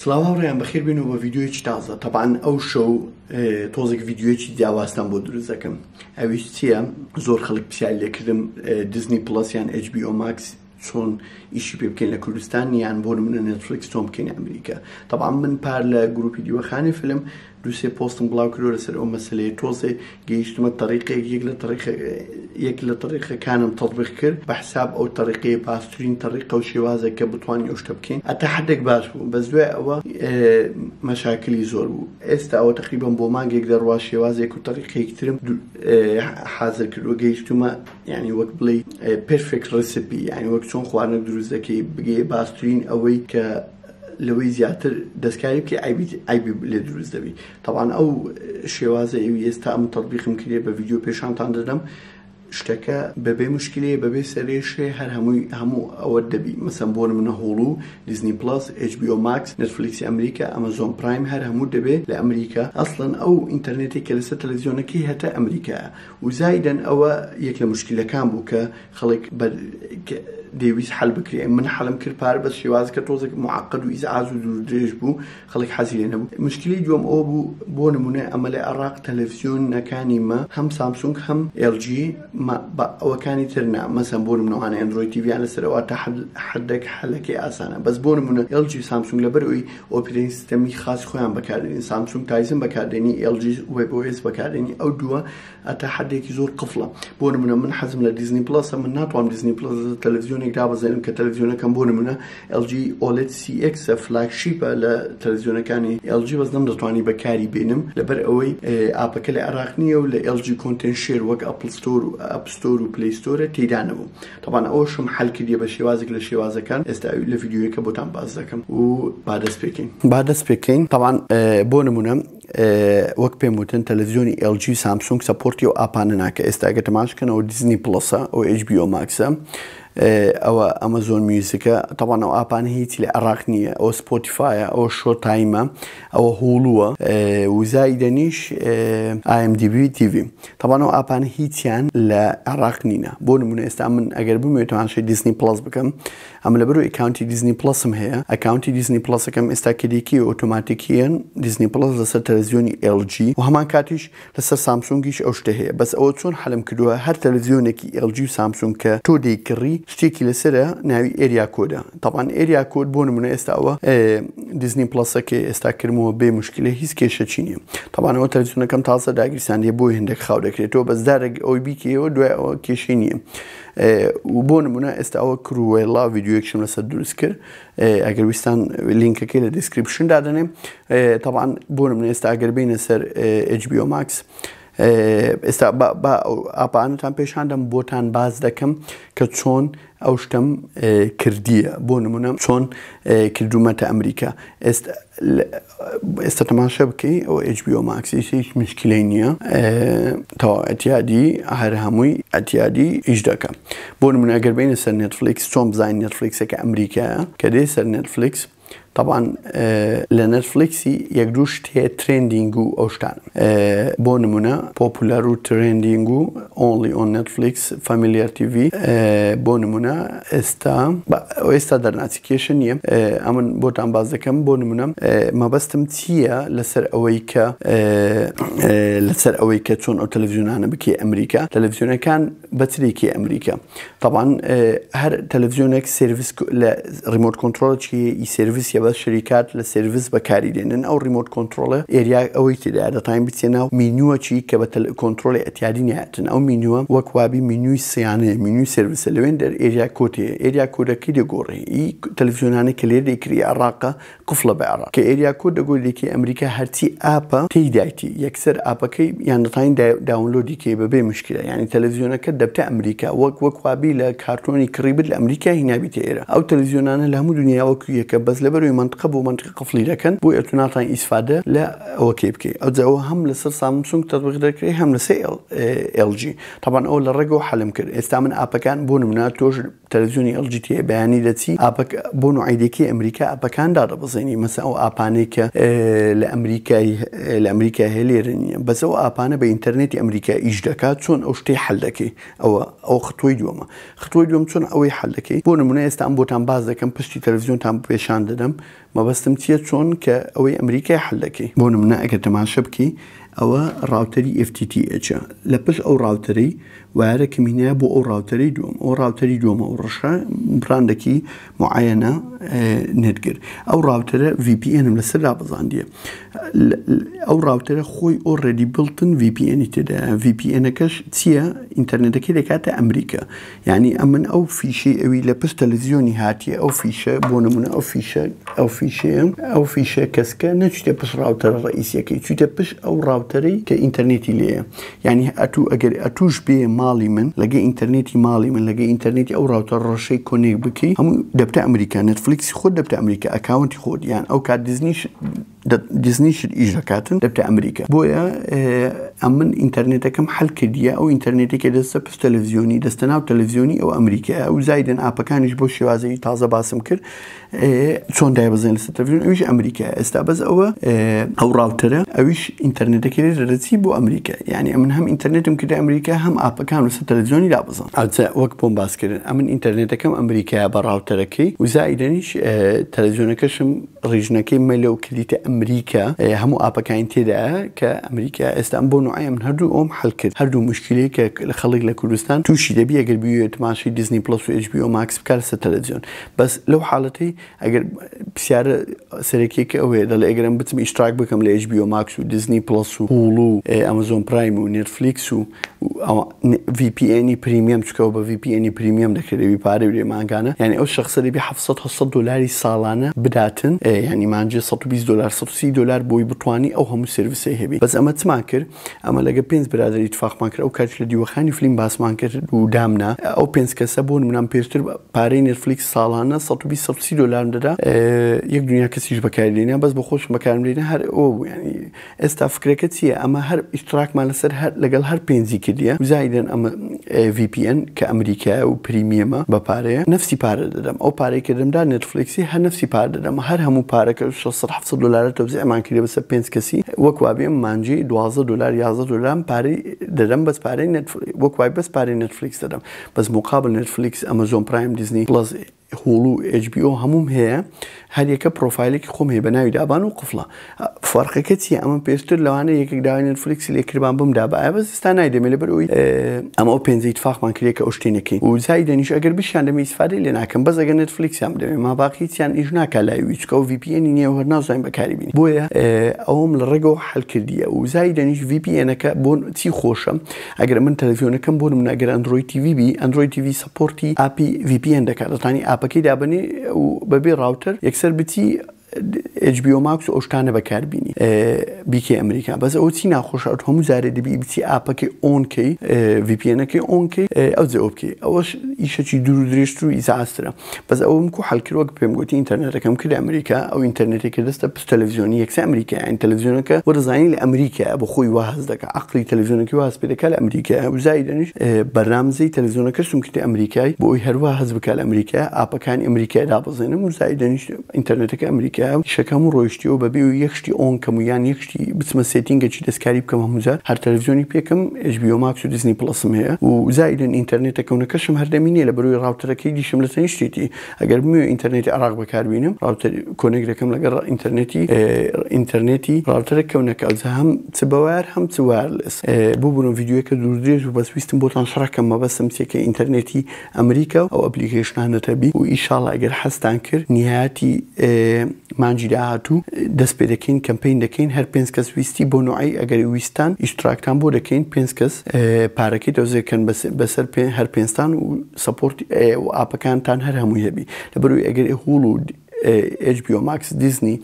سڵاو هاوڕێیان بەخێر بێنەوە بە ڤیدیۆیەکی تازە. تەبعاً ئەو شەو تۆزێک ڤیدیۆیەکی جیاوازتان بۆ دروست دەکەم. ئەویش چییە؟ زۆر خەڵک پرسیار لێکردم دیزنی پڵەس یان HBO Max چۆن ئیشی پێ بکەین لە کوردستان یان بۆ نمونە نێتفلیکس چۆن بکەین ئەمریکا. تەبعاً من پار لە گروپی دیوەخانی فیلم دووسێ پۆستم بڵاو کردووە لەسەر ئەو مەسەلەیە. تۆزێ گەیشتمە طریقێک یەک لە طریقەکانم تەطبیق کرد بە حساب ئەو طریقەیە باشترین طریقە و شێوازێک کە بتوانین ئەو شتە بکەین. ئەتا حدێک باش بوو، بەس دوای ئەوە مەشاکلی زۆر بوو. ئێستا ئەوە تقریباً بۆ مانگێک دەڕوا شێوازێک و طریقەیەکی ترم حازر کردووە. گەیشتومە یعنی وەک بڵێ پێرفێکت ڕێسیپی، یعنی وەک چۆن خواردنێک دروست دەکەی بگەی باشترین ئەوەی کە لەوەی زیاتر دەستکاری بکەی ئایبی لێ دروست دەبی. تەبعاً ئەو شێوازە ئێوی ئێستا ئەم تەطبیقم کردێ بە ڤیدیۆ پێشانتان دەدەم. شتەکە بەبێ مشکلەیە بەبێ سەرێشێ هەر هەموو ئەوە دەبی. مەسەن بۆ نمونە هۆڵو، دیزنی پڵەس، HBO Max، نێتفلیکسی ئەمریکا، ئەمەزۆن پرایم هەر هەموو دەبێت لە ئەمریکا. ئەسڵەن ئەو ئینتەرنێتی کە لەسەر تەلەڤیزیۆنەکەی هەتا ئەمریکایە و زایدەن ئەوە یەک لە مشکلەکان بوو کە خەڵک دەیویست حەل بکرێ. من حەلم کرد پارە بەس شێوازەکە تۆزێک معقد و ئیزعاج و دوور درێژ بوو، خەڵک حەزی لێ نەبوو. مشکلی دووەم ئەوە بوو بۆ نمونە ئەمە لە عێراق تەلەڤیزیۆنەکانی مە هەم سامسونگ هەم LG ئەوەکانی ترنا. مەسەن بۆ نمونەوانە ئەندرۆید تیڤیان لەسەرەوە تا حدێک حەلەکەی ئاسانە. بەس بۆ نمونە LG سامسونگ لەبەرەوەی ئۆپرێتینگ سیستەمی خاص خۆیان بەکاردێنین، سامسونگ تایزن بەکاردێنی، LG WebOS بەکاردێنی. ئەو دووە ئەتا حدێکی زۆر قفڵە. بۆ نمونە من حەزم لە دیزنی پڵەسە، من ناتوانم دیزنی پڵەس تەلەڤیزیۆنێک دابەزێنم کە تەلەڤیزیۆنەکەم بۆ نمونە LG OLED CX فلاگشیپە لە تەلەڤیزیۆنەکانی LG، بەس نەمدەتوانی بەکاری بێنم لەبەر ئەوەی ئاپەکە لە عێراق نییە و لە LG کۆنتێن شێر وەک ئەپڵ ستۆر و ئەپ ستۆر و پلەی ستۆرە تێیدا نەبوو. تەبعاً ئەوەشم حەل کردیە بە شێوازێک لە شێوازەکان. ئێستا لە ڤیدیۆیەکە بۆتان باس دەکەم و با دەست پێکەین. تەبعاً بۆ نمونە وەک پێم وتن تەلەڤیزیۆنی LG سامسونگ سەپۆرتی و ئاپانە ناکە. ئێستا ئەگە تەماشکەنەوە دیزنی پڵەسە ئەو HBO Maxە، ئەوە ئەمەزۆن میوزیکە، تەبعاً ئەو ئاپانە هیچی لە عێراق نییە. ئەو سپۆتیفایە، ئەو شۆ تایمە، ئەوە هۆڵووە و زایدەنیش IMDb TV. تەبعاً ئەو ئاپانە هیچیان لە عێراق نینە. بۆ نمونە ئێستا من ئەگەر بمێت تەماشای دیزنی پڵەس بکەم، ئەمە لەبەرەوەی ئەکاونتی دیزنی پڵەسم هەیە. ئەکاونتی دیزنی پڵەسەکەم ئێستا کلیکی ئۆتۆماتیکیەن دیزنی پڵەس لەسەر تەلەڤیزیۆنی LG و هەمان کاتیش لەسەر سامسونگیش ئەو شتە هەیە. بەس ئەوە چۆن حەلم کردووە هەر تەلەڤیزیۆنێکی LG و سامسونگ کە تۆ دەیکڕی شتێکی لەسرە ناوی ئێریا کۆدە. تەبعاً ئێریا کۆد بۆ نمونە ئێستا ئەوە دیزنی پڵەسەکە ئێستا کردمەوە بێ مشکلە، هیچ کێشەچی نییە. تەبعاً ئەوە تەلەڤیزیۆنەکەم تازە داگیرساندیە بۆی هەندێک خاو دەکرێتەوە، بەس دارێک ئەوەی بیکەوە دوای ئەوە کێشەی نییە. و بۆ نمونە ئێستا ئەوە کروێڵا ڤیدیۆیەکشم لەسەر دروست کرد. ئەگەر ویستان لینکەکەی لە دیسکریپشندا دەنێم. تەبعاً بۆ نمونە ئێستا ئەگەر بینە سەر HBO Max، ئێستا بە ئاپانتان پێشاندەم بۆتان باز دەکەم کە چۆن ئەو شتم کردیە. بۆ نمونە چۆن کردومەتە ئەمریکا. ئێستا تەماشا بکەی ئەو HBO Max هیچ مشکلەی نییە، تەواو ئەتیادی هەر هەمووی ئەتیادی ئیش دەکەم. بۆ نمونە ئەگەر بینە سەر نێتفلیکس، چۆن بزانین نێتفلیکسەکە ئەمریکایە کە دێ سەر نێتفلیکس. طبعاً لە نێتفلیکسی یەک دوو شت هەیە ترێندینگ و ئەو شتانە. بۆ نمونە پۆپولار و ترێندینگ و ئۆنلی ئۆن نێتفلیکس، فامیلیار TV. بۆ نمونە ئێستا دەرناچی کێشە نییە. ئەمن بۆتان باز دەکەم. بۆ نمونە مەبەستم چییە لەسەر ئەوەی کە چۆن ئەو تەلەڤیزیۆنانە بکەی ئەمریکا. تەلەڤیزیۆنەکان بەچرێکی ئەمریکا. طبعاً هەر تەلەڤیزیۆنێک سێڤیس لە ریمۆت کۆنترۆڵێکی سێڤیسیە، بەس شەریکات لە سێڤیس بەکاری دێنن. ئەو ریمۆت کۆنترۆڵە ئێریا ئەوەی تێدایە دەتوانین بچێنە و مینووەکی کە بە کۆنترۆڵی ئەتیادی نایەتن. ئەو مینووە وەک وابی مینووی سیانەیە، مینووی سێڤیسە. لەوێن دەر ئێریا کۆدەیە. ئێریا کۆدەکەی دەگۆڕی. تەلەڤیزیۆنانێک کە لێر دەیکری عێراقە قفڵە بە عێراق کە ئێریا کۆد دەگۆڕێکی ئەمریکا هەرچی ئاپە تێیدایتی یەکسەر ئاپەکەی یان دەتوانین داونلۆدیکەی بەبێ مشکلە. یعنی تەلەڤیزیۆنەکە دەبتە ئەمریکا وەک وابی لە کارتۆنی کڕیبت لە ئەمریکا هینابیتە ئێرە. ئەو تەلەڤیزیۆنانە لە هەموو دنیا وەکو یەکە، بەس لەبەرەوەی منطقە بۆ منطقە قفڵی دەکەن بۆ ئەتوناتان ئیسفادە لە ئەوەکەی بکەی. ئەوە هەم لەسەر سامسونگ تەطبیق دەکرێت، هەم لەسەر LG. طبعاً ئەو لە ڕێگەوە حەلم کرد. ئێستا من ئاپەکان بۆ نمونە تۆش تەلەڤیزیۆنی LG تێ بەیانی دەچی ئاپەک بۆ نوعیدێکی ئەمریکا ئاپەکان دادەبەزێنی. مەسەڵەن ئەو ئاپانەی کە لە ئەمریکا هەیە لێرە نییە، بەس ئەو ئاپانە بە ئینتەرنێتی ئەمریکا ئیش دەکات. چۆن ئەو شتەی حەل دەکەی؟ ئەو خطوەی دووەمە. خطوەی دووەم چۆن ئەوەی حەل دەکەی. بۆ نمونە ئێستا ئەم بۆتان باز دەکەم، پشتی تەلەڤیزیۆنتان پێشان دەدەم. مەبەستم چییە چۆن کە ئەوەی ئەمریکای حەل دەکەی بۆ نمونە ئەگەر تەماشە بکەی ئەوە ڕاوتەری FTTH لە پشت ئەو ڕاوتەرەی وایرە کەمینەیە بۆ ئەو ڕاوتەرەی دووەم ئەو ڕاوتەری دووەمە ئەو ڕەشە براندێکی معەنە نێتگر ئەو ڕاوتەرە VPN-م لەسەردا بەزاندیە ئەو ڕاوتەرە خۆی ئۆڕێدی بڵتن VPN تێدا VPN-ەکەش چییە ئینتەرنێتەکەی دەکاتە ئەمریکا یعنی ئەمن ئەو فیشەی ئەوی لە پشت تەلەڤیزیۆنی هاتیە ئەو فیشە بۆ نمونە ئەو فیشە کەسکە نەچیتە پشت ڕاوتەرە ڕئیسیەکەی چیتە پشت ئەو ڕاوتەرەی کە ئینتەرنێتی لێیە یعنی ئەگەر ئەتوش بێ ماڵی من لەگە ئینتەرنێتی ماڵی من لەگە ئینتەرنێتی ئەو ڕاوتەر ڕەشەی کۆنێک بکەی هەموو دەبتە ئەمریکا نێتفلیکسی خۆت دەبتە ئەمریکا ئەکاونتی خۆت یان ئەو کات دیزنیشت ئیش دەکاتن دەبتە ئەمریکا بۆیە ئەمن ئینتەرنێتەکەم حەل کردیە ئەو ئینتەرنێتێکە دەستە پشت تەلەڤیزیۆنی دەستە ناو تەلەڤیزیۆنی ئەو ئەمریکایە ئەو زایدن ئاپەکانیش بۆ شێوازەی تازە باسم کرد چۆن دایبەزێن لەسەر تەلەڤیزیۆن ئەویش ئەمریکایە ئێستا بەس ئەو ڕاوتەرە ئەویش ئینتەرنێتەکەی دەرەچی بۆ ئەمریکا یعنی ئەمن هەم ئینتەرنێتم کردە ئەمریکا هەم ئاپەکان لەسەر تەلەڤیزیۆنی دابەزن وەک بۆم باسکردن ئەمن ئینتەرنێتەکەم ئەمریکایە بە ڕاوتەرەکەی و زایدەنیش تەلەڤیزیۆنەکەشم ڕێژنەکەی مەلە و کلیتە ئەمریکا هەموو ئاپەکانی تێدایە کە ئەمریکا ئێستا ئەم بۆ نوعی من هەردوو ئەوم حەل کرد هەردوو مشکلەیە کە خەڵک لە کوردستان تووشی دەبی ئەگەر بوێت تماشای دیزنی پلس و HBO Max بکات لەسەر تەلەڤیزیۆن بەس لەو حاڵەتەی ئەگەر پرسیارە سەرەکیەکە ئەوەیە دەڵێ ئەگەرم بچم ئیشتراک بکەم لە HBO Max و دیزنی پلس و هولو و ئەمازۆن پرایم و نێتفلیکس و VPN پریمیەم چکەوە بە VPN پریمیەم دەکرێوی پارەی ورێ مانگانە یعنی ئەو شخصە دەبی $700 ساڵانە بداتن یعنی مانجێ $120 $130 بۆی بتوانی ئەو هەموو سرویسەی هەبی بەس ئەمە چمان کرد ئەمە لەگە 5 برادری اتفاقمان کرد ئەو کاتی لە دیوەخانی فیلم باسمان کرد و دامنا ئەو 5 کەسە بۆ نمونە پێشتر پارەی نێتفلیکس ساڵانە $120-$130 دەدا یەک دنیا کەسیش بەکاردێنە بەس بە خۆش بەکارمێنە هەر ئەو ینی ئێستا فکرەکە چییە ئەمە هەر ئیشتراکمان لەسەر لەگەڵ هەر پێنجی کردیە زایدن ئەمە VPN کە ئەمریکایە و پریمیەمە بە پارەیە نفسی پارە دەدەم ئەو پارەی کە دەمدا نێتفلیکسی هەر نفسی پارە دەدەم هەر هەموو پارەکە $600-700 تەوزیعمان کردێ بەسەر 5 کەسی وەک وابێ مانجی $12-11 پارەی دەدەم بەس پارەی وەک وای بەس پارەی نێتفلیکس دەدەم بەس مقابل نێتفلیکس ئەمازۆن پرایم دیزنی پلس هولو HBO هەموم هەیە هەر یەکە پرۆفایلێکی خۆم هەیە بە ناوی دابان و قفڵە فەرقەکە چییە ئەمە پێشتر لەوانە یەکێک داوای نێتفلیکسی لێکردبان بمدا بە بەس ئێستا نایدەمێ لەبەر ئەوی ئەمە ئەو پێنجەی اتفاقمان کردێ کە ئەو شتێنەکەی و زایدەنیش ئەگەر بشیان دەمە ئیسفادەی لێ ناکەم بەس ئەگەر نێتفلیکسیان بدەمێ ما باقی چیان ئیش ناکا لایوی چکە و VPN نییە و هەر نازانین بەکاری بینی بۆیە ئەوم لە ڕێگەوە حەل کردیە و زایدەنیش VPN-ەکە بۆ چی خۆشە ئەگەر من تەلەڤیزیۆنەکەم بۆ نمونە ئەگەر ئەندروید TV بی ئەندروید TV سەپۆرتی ئاپی VPN دەکات دەتوانی ئاپەکەی دابنێ و بەبێ ڕاوتەر یەکسەر بچی HBO Max و ئەو شتانە بەکاربینی بیکێ ئەمریکا بەس ئەو چی ناخۆشە هەموو جارێ دەبی بچی ئاپەکەی ئۆنکەی VPN-ەکەی ئۆنکەی ئەو جێ ئەو بکەی ئەوەش ئیشەکی دوور و درێژتر و ئیزاسترە بەس ئەوم کو حەلکردوەک پێم گوتی ئینتەرنێتەکەم کرد ئەمریکا ئەو ئینتەرنێتێکە دەستە پشت تەلەڤیزیۆنی یەکسە ئەمریکا ئەین تەلەڤیزیۆنەکە وەرزانی لە ئەمریکا بە خۆی واز دەکا عەقڵی تەلەڤیزیۆنەکەی واز پێ دەکا لە ئەمریکا و زایدەنیش بەرنامجەی تەلەڤیزیۆنەکەش چون کردە ئەمریکای بۆ ئەوی هەروە هەز بکا لە ئەمریکا ئاپەکانی ئەمریکای دابەزێنم و زایدەنیش ئینتەرنێتەکە ئەمریکا شەکەم و ڕۆیشتیەوە بەبێ و یەکشتی ئۆنکەم و یان یەکشتی بچمە سێتینگەکی دەستکاری بکەم هەمووجار هەر تەلەڤیزیۆنی پێکەم HBO Max و دیزنی پلسم هەیە و زایدن ئینتەرنێتەکەونەکەشم هەردەمینێ لە بەروی ڕاوتەرەکەی دیشم لە تەنی شتێتی ئەگەر بمێ ئینتەرنێتی عراق بەکاربینم ڕاوتەر کۆنێکرەکەم لەگەڵ ئینتەرنێتی ڕاوتەرەکەونەکە هەم چ بەوار هەم چ وایرلس بۆ بوونم ڤیدیۆیەکە دوورودرێژ و بەسویستم بۆتان شەڕەکەم مەبەستم چێکە ئینتەرنێتی ئەمریکا و ئەو ئەپلیکیشنانە بی و ئیشاڵڵا ئەگەر حەستان کرد نهایەتی مانجی داهاتوو دەست پێ دەکەین کەمپین دەکەین هەر 5 کەس ویستی بۆ نوعی ئەگەر ویستان ئیشتراکتان بۆ دەکەین 5 کەس پارەکەی دەوزێکەن بەسەر هەر پێنجتان و سەپۆرتی و ئاپەکانتان هەر هەمووی هەبی لەبەروی ئەگەر هول و HBO Max دیزنی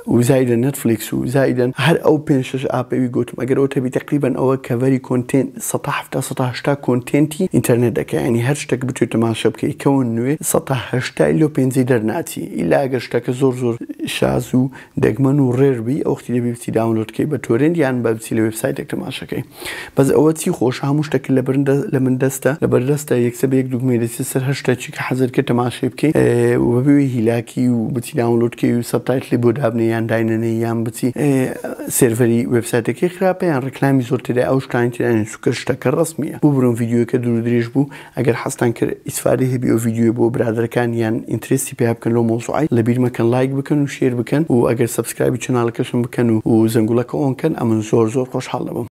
و زایدە نێتفلیکس و زایدەن هەر ئەو 5-6 ئاپەوی گوتم ئەگەر ئەو تەبی تقریبان ئەوە کەڤەری کۆنتێن 170-180 کۆنتێنتی ئینتەرنێت دەکە ینی هەر شتێک بتوێت تەماشە بکەی کەون نوێ 180 لۆ 5 دەرناچی ئیلا ئەگەر شتەکە زۆر شاز و دەگمەن و ڕێربی ئەو وەختی دەبێ بچی داونلۆدکەی بە تۆرنت یان بە بچی لە وێبسایتێک تەماشەکەی. بەس ئەوە چی خۆش هەموو شتێک لە من دەستە لەبەردەستە یەکسە بە یەک دوگمەی دەچێت سەر هەر شتێکی کە حەزت کرد تەماشای بکەیت و بەبێ هیلاکی و بچی داونلۆدکەی و سەبتایتڵی بۆ دابنێ یان داینەنەی یان بچی سێڤەری وێبسایتەکەی خراپە یان ڕکلامی زۆر تێدا ئەو شتانی تێدانێن چونکە شتەکە ڕەسمیە. بۆ بڕۆن ڤیدیۆکە دوور و درێژ بوو ئەگەر حەستان کرد ئیسفادەی هەبی ئەو ڤیدیۆ بۆ برادەرەکان یان ئینترێستی پێ بکەن لەو مۆزوعی لەبیر مەکەن لایک بکەن و شێر بکەن و ئەگەر سەبسکرایبی چناڵەکەشم بکەن و زەنگوڵەکە ئۆنکەن ئەمن زۆر خۆشحاڵ دەبم.